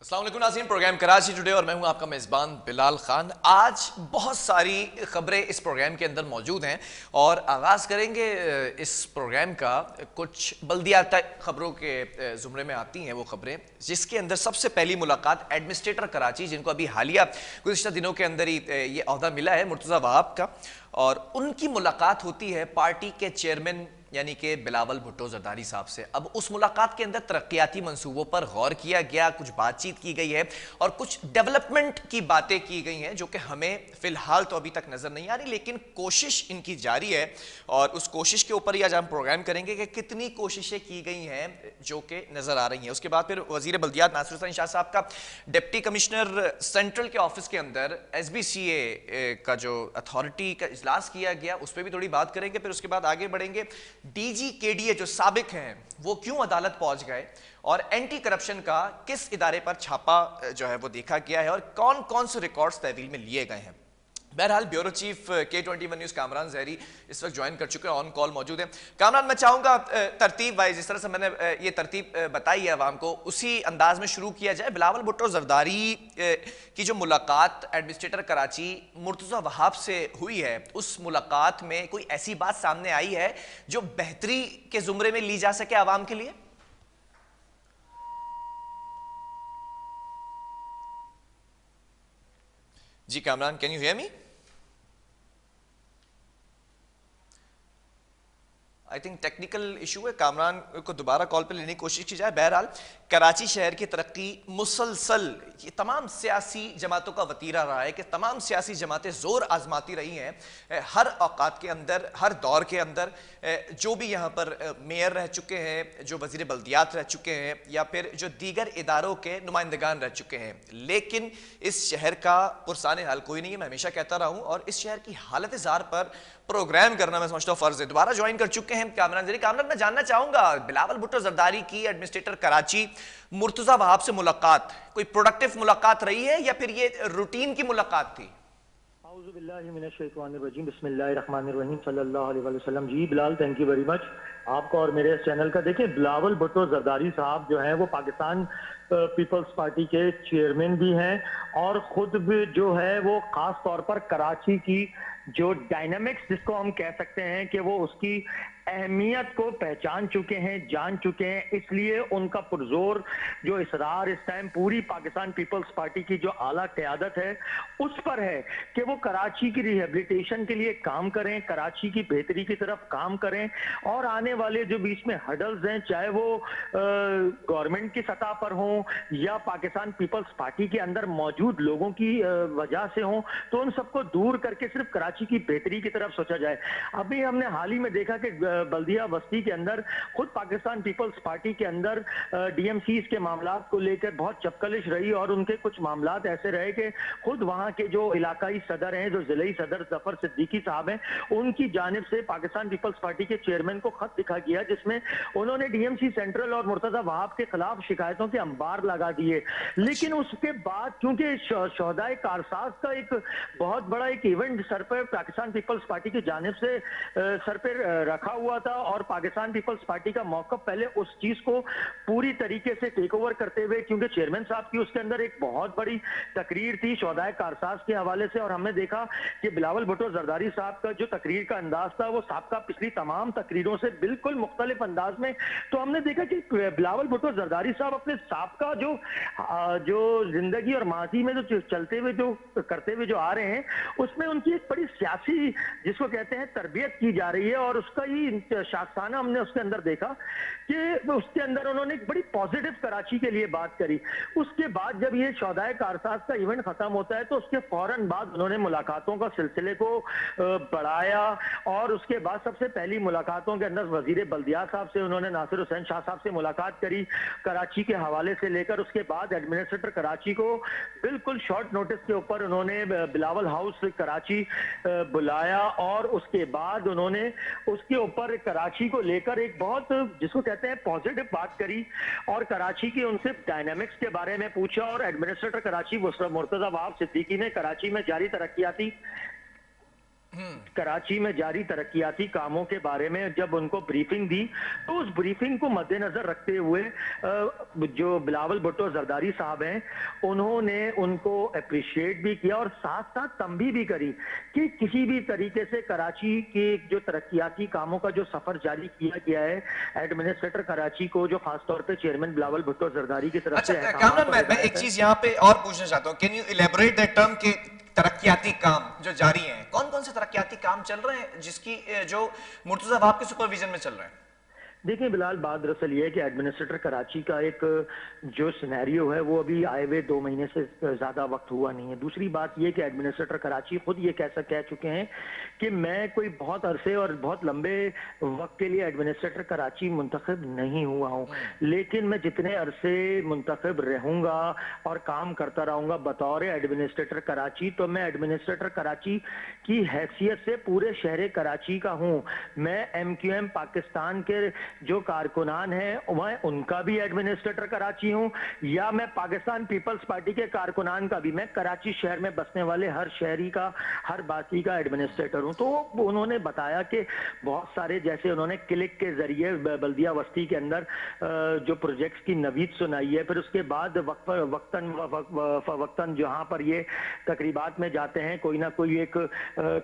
अस्सलाम वालेकुम नाज़रीन, प्रोग्राम कराची टुडे और मैं हूं आपका मेज़बान बिलाल खान। आज बहुत सारी खबरें इस प्रोग्राम के अंदर मौजूद हैं और आगाज़ करेंगे इस प्रोग्राम का कुछ बल्दियाती खबरों के ज़ुमरे में आती हैं वो खबरें जिसके अंदर सबसे पहली मुलाकात एडमिनिस्ट्रेटर कराची, जिनको अभी हालिया गुज़िश्ता दिनों के अंदर ही ये ओहदा मिला है, मुर्तज़ा वहाब का, और उनकी मुलाकात होती है पार्टी के चेयरमैन यानी कि बिलावल भुट्टो जरदारी साहब से। अब उस मुलाकात के अंदर तरक्याती मंसूबों पर गौर किया गया, कुछ बातचीत की गई है और कुछ डेवलपमेंट की बातें की गई हैं जो कि हमें फिलहाल तो अभी तक नजर नहीं आ रही, लेकिन कोशिश इनकी जारी है और उस कोशिश के ऊपर ही आज हम प्रोग्राम करेंगे कि कितनी कोशिशें की गई हैं जो कि नजर आ रही हैं। उसके बाद फिर वजीर बल्दियात नासिर हुसैन शाह साहब का डिप्टी कमिश्नर सेंट्रल के ऑफिस के अंदर SBCA का जो अथॉरिटी का इजलास किया गया उस पर भी थोड़ी बात करेंगे। फिर उसके बाद आगे बढ़ेंगे, DG KDA जो साबिक हैं वो क्यों अदालत पहुंच गए और एंटी करप्शन का किस इदारे पर छापा जो है वो देखा गया है और कौन कौन से रिकॉर्ड्स तहवील में लिए गए हैं। बहरहाल bureau chief K21 news Kamran जहरी इस वक्त ज्वाइन कर चुके हैं, ऑन कॉल मौजूद हैं। कामरान, मैं चाहूँगा तरतीब वाइज जिस तरह से मैंने ये तरतीब बताई है अवाम को, उसी अंदाज में शुरू किया जाए। बिलावल भुट्टो जरदारी की जो मुलाकात एडमिनिस्ट्रेटर कराची मुर्तज़ा वहाब से हुई है, उस मुलाकात में कोई ऐसी बात सामने आई है जो बेहतरी के जुमरे में ली जा सके आवाम के लिए? जी Kamran, can you hear me? I think technical issue है, कामरान को दोबारा कॉल पर लेने की कोशिश की जाए। बहरहाल कराची शहर की तरक्की मुसलसल ये तमाम सियासी जमातों का वतीरा रहा है कि तमाम सियासी जमातें जोर आजमाती रही हैं हर औकात के अंदर, हर दौर के अंदर। जो भी यहाँ पर मेयर रह चुके हैं, जो वजीर बल्दियात रह चुके हैं या फिर जो दीगर इदारों के नुमाइंदगान रह चुके हैं, लेकिन इस शहर का पुरसाने हाल कोई नहीं है। मैं हमेशा कहता रहा हूँ और इस शहर की हालत ज़ार पर प्रोग्राम करना मैं समझता हूँ फर्ज है। दोबारा ज्वाइन कर चुके हैं कामरान जरी। कामरान, मैं जानना चाहूंगा, बिलावल भुट्टो जरदारी की एडमिनिस्ट्रेटर कराची मुर्तजा वहाब से मुलाकात कोई प्रोडक्टिव मुलाकात रही है या फिर ये रूटीन की मुलाकात थी? बिस्मिल्लाहिर्रहमानिर्रहीम सल्लल्लाहु अलैहि वसल्लम। जी Bilal, thank you very much आपको और मेरे चैनल का। देखिए, बिलावल भुट्टो जरदारी साहब जो हैं वो पाकिस्तान पीपल्स पार्टी के चेयरमैन भी हैं और खुद भी जो है वो खास तौर पर कराची की जो डायनामिक्स जिसको हम कह सकते हैं कि वो उसकी अहमियत को पहचान चुके हैं, जान चुके हैं। इसलिए उनका पुरजोर जो इसरार इस टाइम पूरी पाकिस्तान पीपल्स पार्टी की जो आला क़यादत है उस पर है कि वो कराची की रिहेबिलिटेशन के लिए काम करें, कराची की बेहतरी की तरफ काम करें और आने वाले जो बीच में हडल्स हैं, चाहे वो गवर्नमेंट की सतह पर हों या पाकिस्तान पीपल्स पार्टी के अंदर मौजूद लोगों की वजह से हों, तो उन सबको दूर करके सिर्फ कराची की बेहतरी की तरफ सोचा जाए। अभी हमने हाल ही में देखा कि बल्दिया बस्ती के अंदर खुद पाकिस्तान पीपल्स पार्टी के अंदर DMCs के मामलात को लेकर बहुत चपकलिश रही और उनके कुछ मामलात ऐसे रहे कि खुद वहां के जो इलाकाई सदर हैं, जो जिले सदर जफर सिद्दीकी साहब हैं, उनकी जानिब से पाकिस्तान पीपल्स पार्टी के चेयरमैन को खत लिखा गया जिसमें उन्होंने DMC सेंट्रल और मुर्तजा वहाब के खिलाफ शिकायतों के अंबार लगा दिए। लेकिन उसके बाद क्योंकि शोहदाए कारसाज का एक बहुत बड़ा एक इवेंट सर पर पाकिस्तान पीपल्स पार्टी की जानिब से सर पर रखा हुआ था और पाकिस्तान पीपल्स पार्टी का मौक़िफ़ पहले उस चीज को पूरी तरीके से टेक ओवर करते हुए, क्योंकि चेयरमैन साहब की उसके अंदर एक बहुत बड़ी तकरीर थी शोहदाए कारसाज के हवाले से, और हमने देखा कि बिलावल भुट्टो जरदारी साहब का जो तकरीर का अंदाज था वो साहब पिछली तमाम तकरीरों से बिल्कुल मुख्तलिफ अंदाज में। तो हमने देखा कि बिलावल भुट्टो जरदारी साहब अपने साहब जो जिंदगी और माजी में जो चलते हुए जो करते हुए जो आ रहे हैं उसमें उनकी एक बड़ी सियासी जिसको कहते हैं तरबियत की जा रही है और उसका ही शाखसाना हमने उसके अंदर देखा कि उसके अंदर उन्होंने एक बड़ी पॉजिटिव कराची के लिए बात करी। उसके बाद जब ये शोहदाए कारसाज का इवेंट खत्म होता है तो उसके फौरन बाद उन्होंने मुलाकातों का सिलसिले को बढ़ाया और उसके बाद सबसे पहली मुलाकातों के अंदर वजीर बल्दियात साहब से उन्होंने नासिर हुसैन शाह साहब से मुलाकात करी कराची के हवाले से लेकर। उसके बाद एडमिनिस्ट्रेटर कराची को बिल्कुल शॉर्ट नोटिस के ऊपर उन्होंने बिलावल हाउस कराची बुलाया और उसके बाद उन्होंने उसके ऊपर कराची को लेकर एक बहुत जिसको कहते हैं पॉजिटिव बात करी और कराची की उनसे डायनामिक्स के बारे में पूछा। और एडमिनिस्ट्रेटर कराची मुर्तजा वहाब सिद्दीकी ने कराची में जारी तरक्याती कराची में जारी तरक्याती कामों के बारे में जब उनको ब्रीफिंग दी, तो उस ब्रीफिंग को मद्देनजर रखते हुए जो बिलावल भुट्टो जरदारी साहब हैं, उन्होंने उनको अप्रिशिएट भी किया और साथ साथ तंबीह भी करी कि किसी भी तरीके से कराची के जो तरक्याती कामों का जो सफर जारी किया गया है एडमिनिस्ट्रेटर कराची को, जो खासतौर पे चेयरमैन बिलावल भुट्टो जरदारी की तरफ से कामरान, मैं एक चीज यहाँ पे और पूछना चाहता हूँ, can you elaborate that term के तरक्याती काम जो जारी हैं, कौन कौन से तरक्याती काम चल रहे हैं जिसकी जो मुर्तजा वहाब के सुपरविजन में चल रहे हैं? देखिए बिलाल, बात दरअसल ये है कि एडमिनिस्ट्रेटर कराची का एक जो सिनेरियो है वो अभी आए हुए 2 महीने से ज़्यादा वक्त हुआ नहीं है। दूसरी बात ये कि एडमिनिस्ट्रेटर कराची खुद ये कह चुके हैं कि मैं कोई बहुत अरसे और बहुत लंबे वक्त के लिए एडमिनिस्ट्रेटर कराची मुंतखब नहीं हुआ हूँ, लेकिन मैं जितने अरसे मुंतखब रहूँगा और काम करता रहूँगा बतौर एडमिनिस्ट्रेटर कराची, तो मैं एडमिनिस्ट्रेटर कराची की हैसियत से पूरे शहर कराची का हूँ। मैं MQM पाकिस्तान के जो कारकुनान हैं मैं उनका भी एडमिनिस्ट्रेटर कराची हूं, या मैं पाकिस्तान पीपल्स पार्टी के कारकुनान का भी, मैं कराची शहर में बसने वाले हर शहरी का, हर बाकी का एडमिनिस्ट्रेटर हूं। तो उन्होंने बताया कि बहुत सारे, जैसे उन्होंने क्लिक के जरिए बल्दिया वस्ती के अंदर जो प्रोजेक्ट्स की नवीद सुनाई है, फिर उसके बाद वक्तन जहां पर ये तकरीबात में जाते हैं कोई ना कोई एक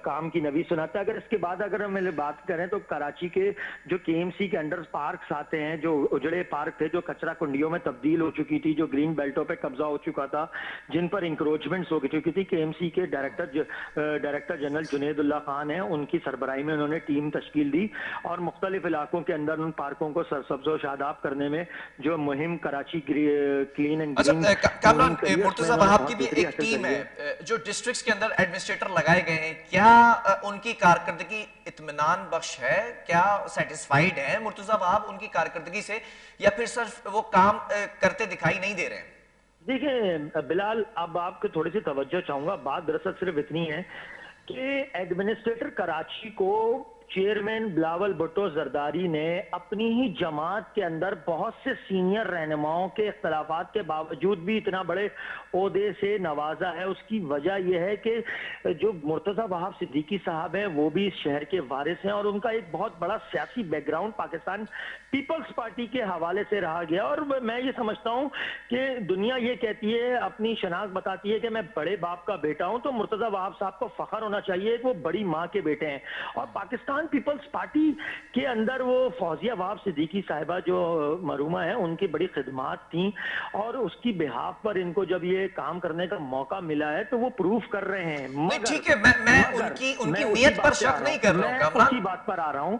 काम की नवीद सुनाता है। अगर इसके बाद अगर हम बात करें तो कराची के जो KMC के अंडर पार्क्स आते हैं, जो उजड़े पार्क थे, जो कचरा कुंडियों में तब्दील हो चुकी थी, जो ग्रीन बेल्टों पे कब्जा हो चुका था, जिन पर इंक्रोचमेंट्स हो चुकी थी, KMC के डायरेक्टर जनरल जुनेदुल्लाह खान हैं, उनकी सरबराही में उन्होंने टीम तश्कील दी और मुख्तलिफ इलाकों के अंदर उन पार्कों को सरसब्ज व शादाब करने में जो मुहिम Karachi clean and green. Murtaza Wahab की भी एक टीम है जो डिस्ट्रिक्ट्स के अंदर एडमिनिस्ट्रेटर लगाए गए हैं, क्या उनकी कारकर्दगी इत्मीनान बख्श है? क्या सेटिस्फाइड है मुर्तजा वहाब उनकी कारकर्दगी से, या फिर सिर्फ वो काम करते दिखाई नहीं दे रहे हैं? देखिए बिलाल, अब आपको थोड़ी सी तवज्जो चाहूंगा। बात दरअसल सिर्फ इतनी है कि एडमिनिस्ट्रेटर कराची को चेयरमैन बिलावल भुट्टो जरदारी ने अपनी ही जमात के अंदर बहुत से सीनियर रहनुमाओं के इख्तलाफात के बावजूद भी इतना बड़े ओहदे से नवाजा है। उसकी वजह यह है कि जो मुर्तजा वहाब सिद्दीकी साहब हैं वो भी इस शहर के वारिस हैं और उनका एक बहुत बड़ा सियासी बैकग्राउंड पाकिस्तान पीपल्स पार्टी के हवाले से रहा गया। और मैं ये समझता हूँ कि दुनिया ये कहती है, अपनी शनाख्त बताती है कि मैं बड़े बाप का बेटा हूँ, तो मुर्तजा वहाब साहब को फख्र होना चाहिए कि वो बड़ी माँ के बेटे हैं। और पाकिस्तान पीपल्स पार्टी के अंदर वो फौजिया वहाब सिद्दीकी साहिबा जो मरूमा है, उनकी बड़ी खिदमात थी और उसकी बिहाफ पर इनको जब ये काम करने का मौका मिला है तो वो प्रूफ कर रहे हैं। ठीक है, मैं उनकी नियत पर शक नहीं कर रहा हूं, मैं उसी बात पर आ रहा हूं।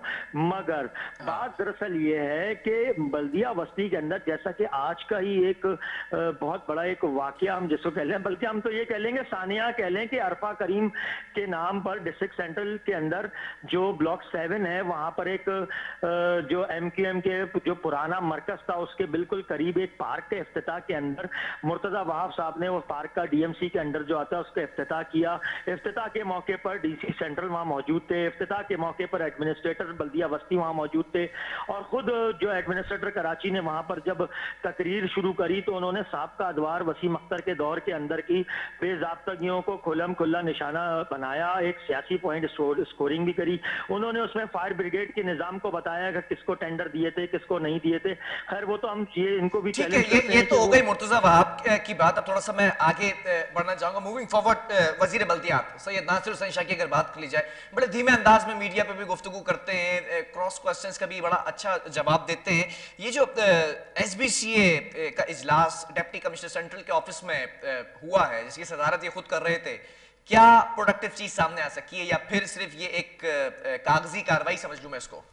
मगर बात दरअसल ये है कि बल्दिया बस्ती के अंदर, जैसा कि आज का ही एक बहुत बड़ा एक वाकया हम जिसको कह लें, बल्कि हम तो ये कह लेंगे, सानिया कह लें कि अरफा करीम के नाम पर डिस्ट्रिक्ट सेंट्रल के अंदर जो ब्लॉक 7 है, वहां पर एक जो MQM के जो पुराना मरकज था उसके बिल्कुल करीब एक पार्क के इफ्तिताह के अंदर मुर्तजा वहाब साहब ने वो पार्क का DMC के अंदर जो आता है उसका इफ्तिताह किया। इफ्तिताह के मौके पर DC सेंट्रल वहां मौजूद थे, इफ्तिताह के मौके पर एडमिनिस्ट्रेटर बल्दिया बस्ती वहां मौजूद थे और खुद जो एडमिनिस्ट्रेटर कराची ने वहां पर जब तकरीर शुरू करी तो उन्होंने साबका अदवार वसीम अख्तर के दौर के अंदर की बेज़ाब्तगियों को खुल्लम खुल्ला निशाना बनाया, एक सियासी पॉइंट स्कोरिंग भी करी। उन्होंने उसमें फायर ब्रिगेड के निजाम को बताया कि किसको टेंडर दिए थे, किसको नहीं दिए थे। खैर वो तो हम ये इनको भी ठीक है, ये तो हो गई मुर्तजा वहाब की बात। अब थोड़ा सा मैं आगे बढ़ना चाहूंगा। मूविंग फॉरवर्ड, वजीर बल्दियात सैयद नासिर हुसैन शाह की अगर बात कर ली जाए, बड़े धीमे अंदाज में मीडिया पे भी गुफ्तगू करते हैं, क्रॉस क्वेश्चंस का भी बड़ा अच्छा जवाब देते हैं। ये जो SBCA का इजलास डिप्टी कमिश्नर सेंट्रल के ऑफिस में हुआ है, जिसकी सदारत ये खुद कर रहे थे, क्या प्रोडक्टिव चीज सामने आ सकी है या फिर सिर्फ ये एक कागजी कार्रवाई समझ लूं मैं इसको?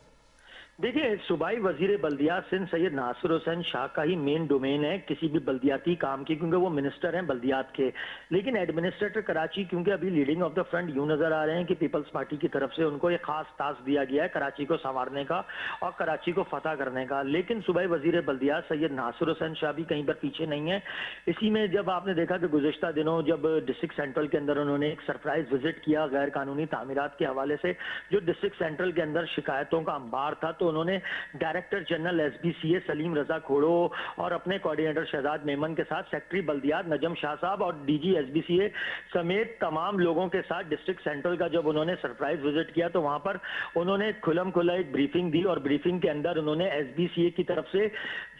देखिए, सूबाई वजीर बल्दियात सिंध सैयद नासिर हुसैन शाह का ही मेन डोमेन है किसी भी बल्दियाती काम की, क्योंकि वो मिनिस्टर हैं बल्दियात के। लेकिन एडमिनिस्ट्रेटर कराची क्योंकि अभी लीडिंग ऑफ द फ्रंट यूं नजर आ रहे हैं कि पीपल्स पार्टी की तरफ से उनको एक खास टास्क दिया गया है कराची को संवारने का और कराची को फतह करने का। लेकिन सूबाई वजीर बल्दियात सैयद नासिर हुसैन शाह भी कहीं पर पीछे नहीं है। इसी में जब आपने देखा कि गुज़िश्ता दिनों जब डिस्ट्रिक्ट सेंट्रल के अंदर उन्होंने एक सरप्राइज विजिट किया गैर कानूनी तामीरात के हवाले से, जो डिस्ट्रिक्ट सेंट्रल के अंदर शिकायतों का अंबार था, तो तो उन्होंने डायरेक्टर जनरल SBCA सलीम रजा खोड़ो और अपने कोऑर्डिनेटर शहजाद मेमन के साथ सेक्रेटरी बल्दियात नजम शाह साहब और DG SBCA समेत तमाम लोगों के साथ डिस्ट्रिक्ट सेंट्रल का जब उन्होंने सरप्राइज विजिट किया तो वहां पर उन्होंने खुलम खुला एक ब्रीफिंग दी और ब्रीफिंग के अंदर उन्होंने SBCA की तरफ से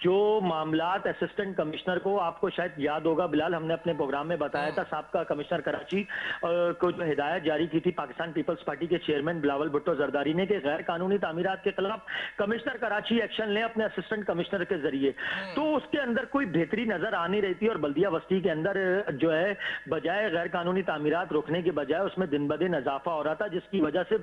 जो मामलात असिस्टेंट कमिश्नर को, आपको शायद याद होगा बिलाल, हमने अपने प्रोग्राम में बताया था, साबका कमिश्नर कराची को जो हिदायत जारी की थी पाकिस्तान पीपल्स पार्टी के चेयरमैन बिलावल भुट्टो जरदारी ने कि गैर कानूनी तामीरात के खिलाफ कमिश्नर कराची एक्शन ले अपने असिस्टेंट कमिश्नर के जरिए। तो उसके अंदर कोई बेहतरी नजर आ नहीं रही थी और बल्दिया बस्ती के अंदर जो है बजाय गैर कानूनी तामीरात रोकने के बजाय उसमें दिन ब दिन इजाफा हो रहा था, जिसकी वजह से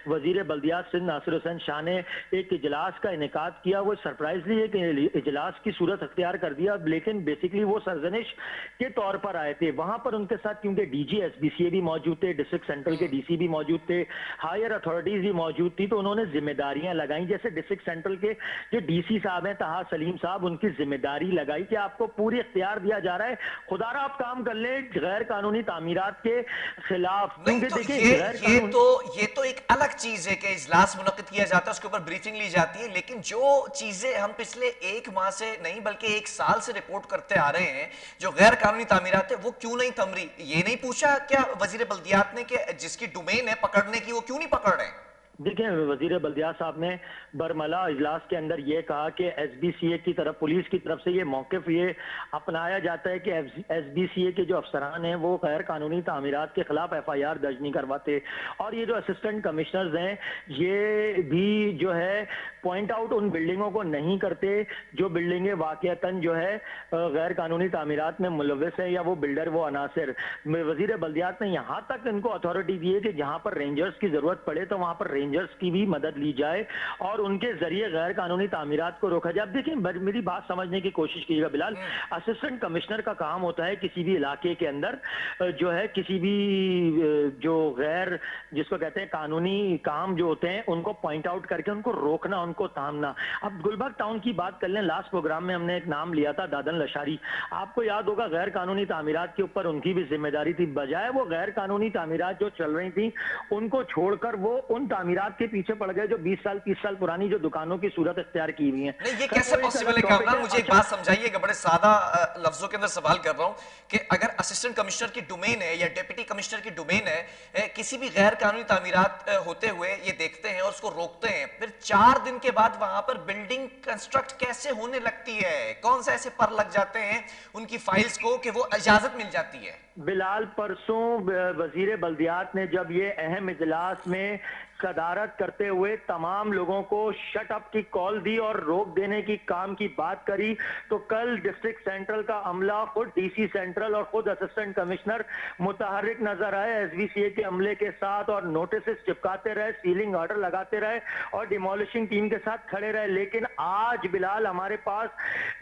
वजीर बल्दियात सिंध नासिर हुसैन शाह ने एक इजलास का इनेकाद किया। वो सरप्राइजली एक इजलास की सूरत अख्तियार कर दिया, लेकिन बेसिकली वो सरजनिश के तौर पर आए थे। वहां पर उनके साथ क्योंकि DG SBCA भी मौजूद थे, डिस्ट्रिक्ट सेंट्रल के DC भी मौजूद थे, हायर अथॉरिटीज भी मौजूद थी, तो उन्होंने जिम्मेदारियां लगाई। जैसे डिस्ट्रिक्ट सेंट्रल के जो DC साहब हैं तहा सलीम साहब, उनकी जिम्मेदारी लगाई कि आपको पूरी इख्तियार दिया जा रहा है, खुदारा आप काम कर ले गैर कानूनी तामीरात के खिलाफ। नहीं तो ये तो एक अलग चीज है कि इजलास मुनक्किद किया जाता है, उसके ऊपर ब्रीफिंग ली जाती है, लेकिन जो चीजें हम पिछले 1 माह से नहीं बल्कि 1 साल से रिपोर्ट करते आ रहे हैं, जो गैर कानूनी तामीरात है, वो क्यों नहीं थम रही? ये नहीं पूछा क्या वजीर बल्दियात ने कि जिसकी डोमेन है पकड़ने की, वो क्यों नहीं पकड़ रहे हैं? देखिए, वजीर बल्दियात साहब ने बरमला इजलास के अंदर ये कहा कि SBCA की तरफ, पुलिस की तरफ से ये मौक़िफ़ ये अपनाया जाता है कि SBCA के जो अफसरान हैं वो गैर कानूनी तामीरात के खिलाफ FIR दर्ज नहीं करवाते, और ये जो असिस्टेंट कमिश्नर्स हैं ये भी जो है पॉइंट आउट उन बिल्डिंगों को नहीं करते जो बिल्डिंगें वाक़ियतन जो है गैर कानूनी तामीरात में मुलव्वस है, या वो बिल्डर वो अनासिर। वजीर बल्दियात ने यहाँ तक इनको अथॉरिटी दी है कि जहाँ पर रेंजर्स की ज़रूरत पड़े तो वहाँ पर रेंजर्स की भी मदद ली जाए और उनके जरिए गैर कानूनी तामीरात को रोका जाए। अब देखिए, मेरी बात समझने की कोशिश कीजिएगा बिलाल, असिस्टेंट कमिश्नर का काम होता है किसी भी इलाके के अंदर जो है किसी भी जो गैर, जिसको कहते हैं कानूनी काम जो होते हैं, उनको पॉइंट आउट करके उनको रोकना, उनको थामना। अब गुलबर्ग टाउन की बात कर लें, लास्ट प्रोग्राम में हमने एक नाम लिया था, दादन लशारी। आपको याद होगा गैर कानूनी तामीरात के ऊपर उनकी भी जिम्मेदारी थी, बजाय वो गैर कानूनी तामीरात जो चल रही थी उनको छोड़कर वो उन तामीरात के पीछे पड़ गए जो 20 साल 30 साल पुरानी जो दुकानों की सूरत इख्तियार की हुई है। नहीं, ये कैसे पॉसिबल है कामरान? मुझे एक बात समझाइएगा, बड़े सादा लफ्जों के अंदर सवाल कर रहा हूं कि अगर असिस्टेंट कमिश्नर की डोमेन है या डिप्टी कमिश्नर की डोमेन है, किसी भी गैर कानूनी तामीरात होते हुए ये देखते हैं और उसको रोकते हैं, फिर 4 दिन के बाद वहां पर बिल्डिंग कंस्ट्रक्ट कैसे होने लगती है? कौन से ऐसे पर लग जाते हैं उनकी फाइल्स को कि वो इजाजत मिल जाती है? बिलाल, परसों वजीर बल्दियात ने जब ये अहम इजलास में सदारत करते हुए तमाम लोगों को शट अप की कॉल दी और रोक देने की काम की बात करी, तो कल डिस्ट्रिक्ट सेंट्रल का अमला, खुद DC सेंट्रल और खुद असिस्टेंट कमिश्नर मुतहर्रिक नजर आए SBCA के अमले के साथ और नोटिस चिपकाते रहे, सीलिंग ऑर्डर लगाते रहे और डिमोलिशिंग टीम के साथ खड़े रहे। लेकिन आज बिलाल हमारे पास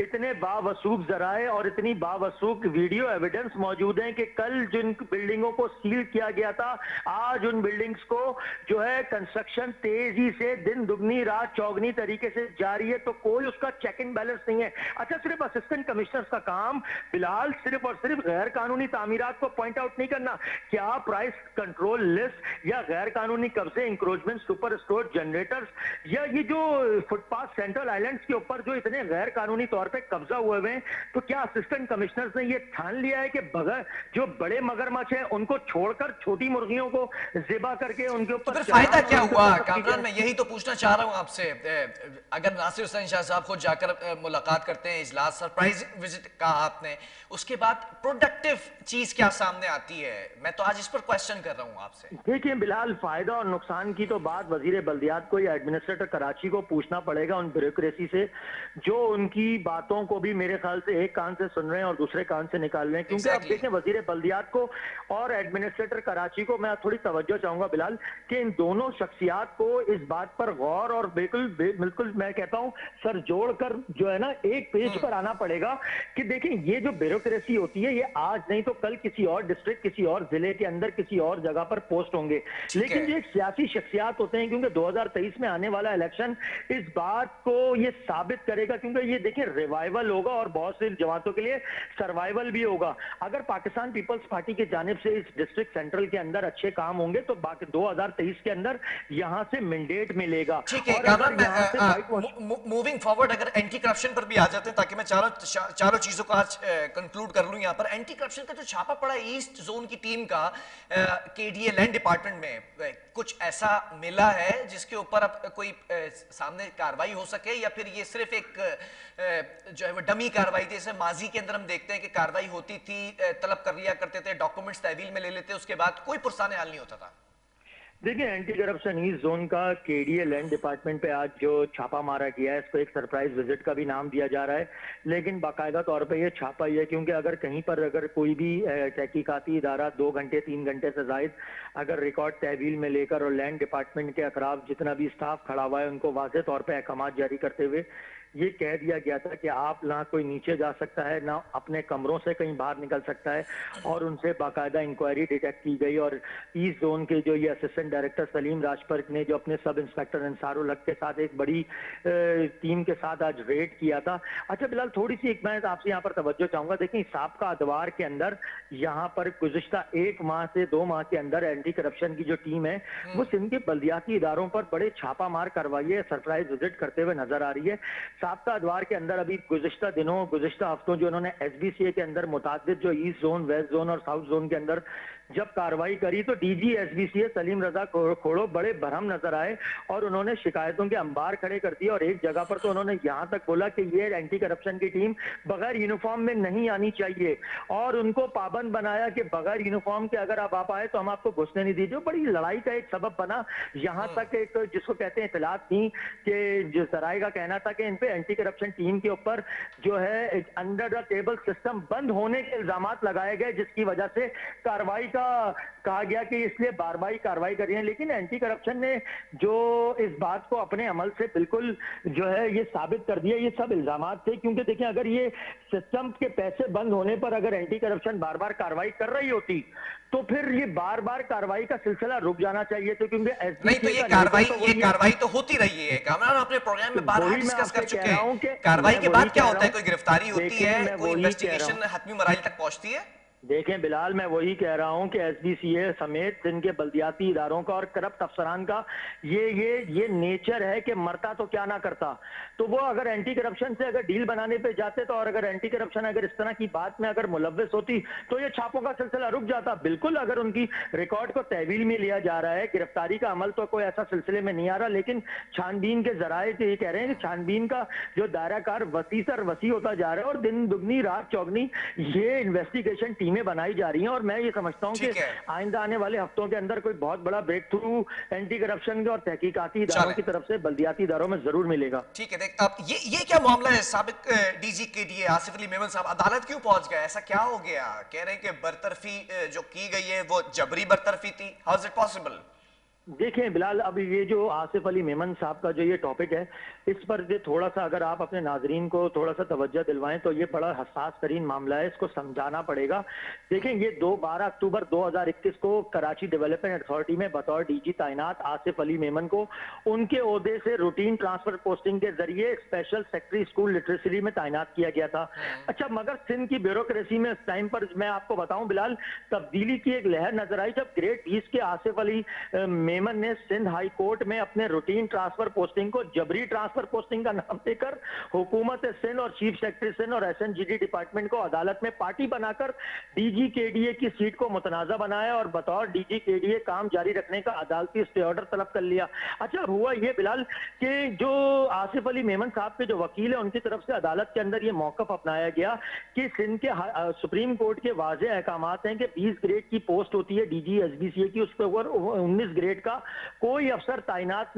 इतने बावसूख जराए और इतनी बावसूख वीडियो एविडेंस मौजूद हैं कि कल जिन बिल्डिंगों को सील किया गया था, आज उन बिल्डिंग्स को जो है कंस्ट्रक्शन तेजी से दिन दुगनी रात चौगनी तरीके से जारी है, तो कोई उसका चेक एंड बैलेंस नहीं है। अच्छा, सिर्फ असिस्टेंट कमिश्नर्स का काम बिलाल सिर्फ और सिर्फ गैर कानूनी तामीरात को पॉइंट आउट नहीं करना, क्या प्राइस कंट्रोल लिस्ट या गैर कानूनी कब्जे, इंक्रोचमेंट, सुपर स्टोर, जनरेटर्स, या ये जो फुटपाथ सेंट्रल आइलैंड्स के ऊपर जो इतने गैर कानूनी तौर पर कब्जा हुए हुए हैं, तो क्या असिस्टेंट कमिश्नर्स ने ये ठान लिया है कि बगैर जो बड़े मगरमच्छ हैं उनको छोड़कर छोटी मुर्गियों को जिबा करके उनके ऊपर फायदा क्या हुआ? कामरान, मैं यही तो पूछना चाह रहा हूं आपसे। अगर नासिर हुसैन शाह साहब खुद जाकर मुलाकात करते हैं, इजलास सरप्राइज विजिट कहा आपने, उसके बाद प्रोडक्टिव चीज क्या सामने आती है? मैं तो आज इस पर क्वेश्चन कर रहा हूं आपसे। देखिए बिलाल, फायदा और नुकसान की तो बात वजीर बल्दियात को या एडमिनिस्ट्रेटर कराची को पूछना पड़ेगा उन ब्यूरोक्रेसी से जो उनकी बातों को भी मेरे ख्याल से एक कान से सुन रहे हैं और दूसरे कान से निकाल रहे हैं। क्योंकि आप देखें, वजीर बल्दियात को और एडमिनिस्ट्रेटर कराची को मैं थोड़ी तवज्जो चाहूंगा बिलाल कि इन दोनों शख्सियात को इस बात पर गौर और बिल्कुल मैं कहता हूं सर जोड़कर जो है ना एक पेज पर आना पड़ेगा कि देखें, ये जो ब्यूरोक्रेसी होती है ये आज नहीं तो कल किसी और डिस्ट्रिक्ट, किसी और जिले के अंदर, किसी और जगह पर पोस्ट होंगे। लेकिन जो एक सियासी शख्सियात होते हैं, क्योंकि 2023 में आने वाला इलेक्शन इस बात को ये साबित करेगा, क्योंकि ये देखिए रिवाइवल होगा और बहुत से जमातों के लिए सर्वाइवल भी होगा। अगर पाकिस्तान पीपल्स पार्टी की जानिब से इस डिस्ट्रिक्ट सेंट्रल के अंदर अच्छे काम होंगे तो 2023 के अंदर अंदर यहाँ से मैंडेट मिलेगा। ठीक है और कामरान, अगर यहाँ से व्हाइट वॉश मूविंग फॉरवर्ड अगर एंटी करप्शन पर भी आ जाते हैं, ताकि मैं चारों चीजों को आज कंक्लूड कर लूं। यहाँ पर एंटी करप्शन का जो छापा पड़ा ईस्ट जोन की टीम का केडीए लैंड डिपार्टमेंट में, कुछ ऐसा मिला है जिसके ऊपर अब कोई सामने कार्रवाई हो सके, या फिर ये सिर्फ एक जो है वो डमी कार्रवाई थी, जैसे माजी के अंदर हम देखते हैं कि कार्रवाई होती थी, तलब कर लिया करते थे, डॉक्यूमेंट्स तहवील में ले लेते, उसके बाद कोई पुरसाने हाल नहीं होता था। देखिए, एंटी करप्शन ईस्ट जोन का केडीए लैंड डिपार्टमेंट पे आज जो छापा मारा गया है, इसको एक सरप्राइज विजिट का भी नाम दिया जा रहा है, लेकिन बाकायदा तौर पे ये छापा ही है, क्योंकि अगर कहीं पर अगर कोई भी तहकीकाती इदारा 2 घंटे 3 घंटे से जायद अगर रिकॉर्ड तहवील में लेकर और लैंड डिपार्टमेंट के अतराफ जितना भी स्टाफ खड़ा हुआ है उनको वाज़ेह तौर पर अहकाम जारी करते हुए ये कह दिया गया था कि आप ना कोई नीचे जा सकता है, ना अपने कमरों से कहीं बाहर निकल सकता है, और उनसे बाकायदा इंक्वायरी डिटेक्ट की गई। और ईस्ट जोन के जो ये असिस्टेंट डायरेक्टर सलीम राजपर्क ने जो अपने सब इंस्पेक्टर अंसारुल हक के साथ एक बड़ी टीम के साथ आज रेड किया था। अच्छा बिलाल, थोड़ी सी एक मैं आपसे यहाँ पर तवज्जो चाहूंगा। देखिए, साबका अदवार के अंदर यहाँ पर गुज़िश्ता 1 माह से 2 माह के अंदर एंटी करप्शन की जो टीम है वो सिंध के बल्दियाती इदारों पर बड़े छापामार कार्रवाई है, सरप्राइज विजिट करते हुए नजर आ रही है। साबका अदवार के अंदर अभी गुज़िश्ता दिनों, गुज़िश्ता हफ्तों जो उन्होंने एसबीसीए के अंदर मुतादिद जो ईस्ट जोन, वेस्ट जोन और साउथ जोन के अंदर जब कार्रवाई करी तो डीजी एसबीसीए सलीम रजा खोड़ो बड़े भरम नजर आए और उन्होंने शिकायतों के अंबार खड़े कर दिए। और एक जगह पर तो उन्होंने यहां तक बोला कि ये एंटी करप्शन की टीम बगैर यूनिफॉर्म में नहीं आनी चाहिए, और उनको पाबंद बनाया कि बगैर यूनिफॉर्म के अगर आप आए तो हम आपको घुसने नहीं दीजिए। बड़ी लड़ाई का एक सबब बना। यहां तक एक जिसको कहते हैं इतलात थी कि जो सराय का कहना था कि इन पे एंटी करप्शन टीम के ऊपर जो है अंडर द टेबल सिस्टम बंद होने के इल्जाम लगाए गए, जिसकी वजह से कार्रवाई कहा गया कि इसलिए बार बार कार्रवाई कर रही है। लेकिन एंटी करप्शन ने जो इस बात को अपने अमल से बिल्कुल जो है ये साबित कर दिया, ये सब इल्जामात थे। क्योंकि देखिए, अगर ये सिस्टम के पैसे बंद होने पर अगर एंटी करप्शन बार बार कार्रवाई कर रही होती तो फिर ये बार बार कार्रवाई का सिलसिला रुक जाना चाहिए। तो क्योंकि नहीं, तो ये कार्रवाई तो होती रही है। कामरान, अपने प्रोग्राम में बार डिस्कस कर चुके हैं, कार्रवाई के बाद क्या होता है, कोई गिरफ्तारी होती है, कोई इन्वेस्टिगेशन हतमी मराइल तक पहुंचती है। देखें बिलाल, मैं वही कह रहा हूं कि एसबीसीए समेत जिन के बल्दियाती इदारों का और करप्ट अफसरान का ये नेचर है कि मरता तो क्या ना करता। तो वो अगर एंटी करप्शन से अगर डील बनाने पे जाते तो, और अगर एंटी करप्शन अगर इस तरह की बात में अगर मुलव्वस होती तो ये छापों का सिलसिला रुक जाता। बिल्कुल, अगर उनकी रिकॉर्ड को तहवील में लिया जा रहा है, गिरफ्तारी का अमल तो कोई ऐसा सिलसिले में नहीं आ रहा, लेकिन छानबीन के जराए तो ये कह रहे हैं कि छानबीन का जो दायरा कार वसी सर वसी होता जा रहा है और दिन दुगनी रात चौगनी ये इन्वेस्टिगेशन टीमें बनाई जा रही हैं। और मैं ये समझता हूं कि आइंदा आने वाले हफ्तों के अंदर कोई बहुत बड़ा ब्रेक थ्रू एंटी करप्शन और तहकीकाती इदारों की तरफ से बल्दियाती इदारों में जरूर मिलेगा। ठीक है, अब ये क्या मामला है? साबिक डीजी के डीए आसिफ अली मेमन साहब अदालत क्यों पहुंच गए? ऐसा क्या हो गया? कह रहे हैं कि बरतरफी जो की गई है वो जबरी बरतरफी थी। How is it possible? देखें बिलाल, अब ये जो आसिफ अली मेमन साहब का जो ये टॉपिक है, इस पर जो थोड़ा सा अगर आप अपने नाजरीन को थोड़ा सा तवज्जो दिलवाएं तो ये बड़ा हसास तरीन मामला है, इसको समझाना पड़ेगा। देखें, ये 12 अक्टूबर 2021 को कराची डेवलपमेंट अथॉरिटी में बतौर डीजी तैनात आसिफ अली मेमन को उनके ओहदे से रूटीन ट्रांसफर पोस्टिंग के जरिए स्पेशल सेक्रेटरी स्कूल लिटरेसी में तैनात किया गया था। अच्छा, मगर सिंध की ब्यूरोक्रेसी में इस टाइम पर मैं आपको बताऊं बिलाल, तब्दीली की एक लहर नजर आई जब ग्रेड 20 के आसिफ अली मेमन ने सिंध हाई कोर्ट में अपने रूटीन ट्रांसफर पोस्टिंग को जबरी ट्रांसफर पोस्टिंग का नाम देकर हुकूमत सिंध और चीफ सेक्रेटरी सिंध और एसएनजीडी डिपार्टमेंट को अदालत में पार्टी बनाकर डीजी केडीए की सीट को मुतनाजा बनाया और बतौर डीजी केडीए काम जारी रखने का अदालती स्टे ऑर्डर तलब कर लिया। अच्छा, हुआ ये बिलाल कि जो आसिफ अली मेमन साहब के जो वकील है उनकी तरफ से अदालत के अंदर ये मौकफ अपनाया गया कि सिंध के सुप्रीम कोर्ट के वाज़ेह अहकामात हैं कि 20 ग्रेड की पोस्ट होती है डीजी एसबीसीए की, उसके ऊपर 19 ग्रेड का कोई अफसर तैनात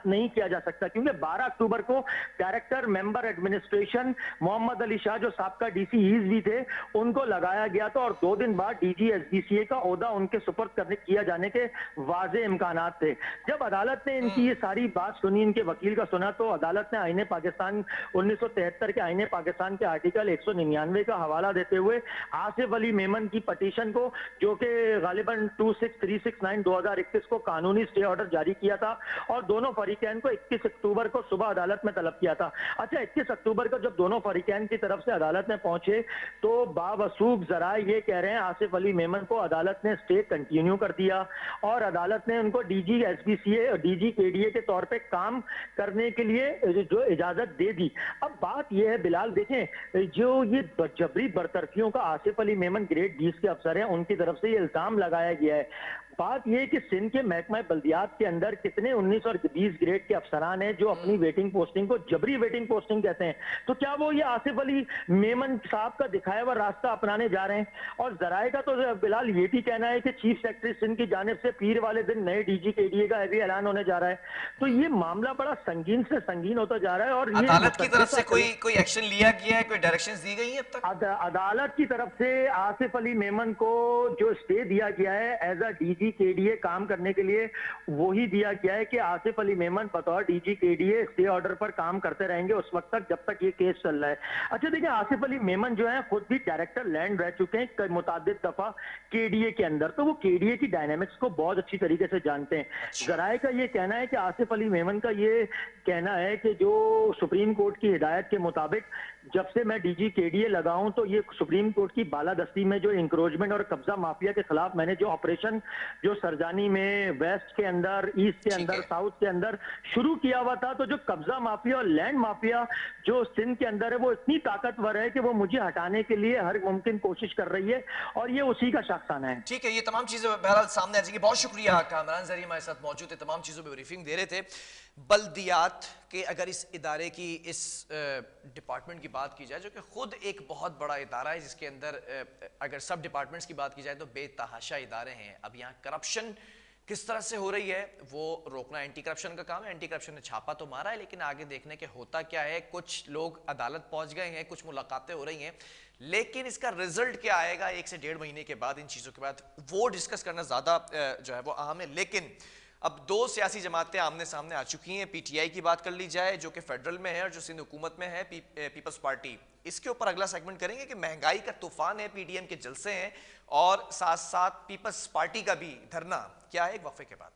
नहीं किया जा सकता। क्योंकि 12 अक्टूबर को director member administration Mohammad Ali Shah जो साहब का डीसी ईज भी थे उनको लगाया गया था और 2 दिन बाद डीजी एसबीसीए का ओहदा उनके सुपर्द किया जाने के वाज़ेह इम्कानात थे। जब अदालत ने इनकी ये सारी बात सुनी, इनके वकील का सुना, तो अदालत ने आईने पाकिस्तान 1973 के आईने पाकिस्तान के आर्टिकल 199 का हवाला देते हुए आसिफ अली मेमन की पटिशन को, जो कि गालिबन 26369 2021 को कानूनी स्टे ऑर्डर जारी किया था और दोनों फरीकैन को 21 अक्टूबर को सुबह अदालत में तलब किया था। अच्छा, 21 अक्टूबर को जब दोनों फरीकैन की तरफ से अदालत में पहुंचे तो बावसूख जराए ये कह रहे हैं आसिफ अली मेमन को अदालत ने स्टे कंटिन्यू कर दिया और अदालत ने उनको डीजी एसपीसीए और डीजी केडीए के तौर पे काम करने के लिए जो इजाजत दे दी। अब बात यह है बिलाल, देखें जो ये जबरी बरतरफियों का आसिफ अली मेमन ग्रेड 20 के अफसर हैं उनकी तरफ से ये इल्जाम लगाया गया है। बात यह है कि सिंध के महकमा बल्दियात के अंदर कितने 19 और 20 ग्रेड के अफसरान हैं जो अपनी वेटिंग पोस्टिंग को जबरी वेटिंग पोस्टिंग कहते हैं। तो क्या वो ये आसिफ अली मेमन साहब का दिखाया हुआ रास्ता अपनाने जा रहे हैं? और जराए का तो बिलाल ये भी कहना है कि चीफ सेक्रेटरी सिंध की जानिब से पीर वाले दिन नए डीजी केडीए का भी ऐलान होने जा रहा है। तो ये मामला बड़ा संगीन से संगीन होता जा रहा है। और ये अदालत की तरफ से कोई एक्शन लिया गया है, कोई डायरेक्शंस दी गई हैं अब तक? अदालत की तरफ से आसिफ अली मेमन को जो स्टे दिया गया है एज अ डीजी केडीए काम करने के लिए, वही दिया गया है कि आसिफ अली मेमन बतौर डीजी केडीए स्टे ऑर्डर पर काम करते रहेंगे उस वक्त तक जब तक ये केस चल रहा है। अच्छा देखिए, आसिफ अली मेमन जो है खुद भी डायरेक्टर लैंड रह चुके हैं मुताबिद दफा केडीए के अंदर, तो वो केडीए की डायनेमिक्स को बहुत अच्छी तरीके से जानते हैं। जराए का ये कहना है कि आसिफ अली मेमन का ये कहना है कि जो सुप्रीम कोर्ट की हिदायत के मुताबिक जब से मैं डीजी केडीए लगाऊं तो ये सुप्रीम कोर्ट की बालादस्ती में जो इंक्रोचमेंट और कब्जा माफिया के खिलाफ मैंने जो ऑपरेशन जो सरजानी में वेस्ट के अंदर, ईस्ट के अंदर, साउथ के अंदर शुरू किया हुआ था, तो जो कब्जा माफिया और लैंड माफिया जो सिंध के अंदर है वो इतनी ताकतवर है कि वो मुझे हटाने के लिए हर मुमकिन कोशिश कर रही है और ये उसी का शख्साना है। ठीक है, ये तमाम चीजें बहरहाल सामने आ जाएंगी। बहुत शुक्रिया, कामरान जरिए हमारे साथ मौजूद थे, तमाम चीजों पर ब्रीफिंग दे रहे थे। बल्दियात के अगर इस इदारे की, इस डिपार्टमेंट की बात की जाए जो कि खुद एक बहुत बड़ा इदारा है जिसके अंदर अगर सब डिपार्टमेंट्स की बात की जाए तो बेतहाशा इदारे हैं। अब यहाँ करप्शन किस तरह से हो रही है वो रोकना एंटी करप्शन का काम है। एंटी करप्शन ने छापा तो मारा है, लेकिन आगे देखने के होता क्या है। कुछ लोग अदालत पहुंच गए हैं, कुछ मुलाकातें हो रही हैं, लेकिन इसका रिजल्ट क्या आएगा 1 से 1.5 महीने के बाद, इन चीजों के बाद वो डिस्कस करना ज्यादा जो है वो अहम है। लेकिन अब 2 सियासी जमातें आमने सामने आ चुकी हैं। पीटीआई की बात कर ली जाए जो कि फेडरल में है और जो सिंध हुकूमत में है पीपल्स पार्टी। इसके ऊपर अगला सेगमेंट करेंगे कि महंगाई का तूफान है, पीडीएम के जलसे हैं और साथ साथ पीपल्स पार्टी का भी धरना क्या है, एक वक्फे के बाद।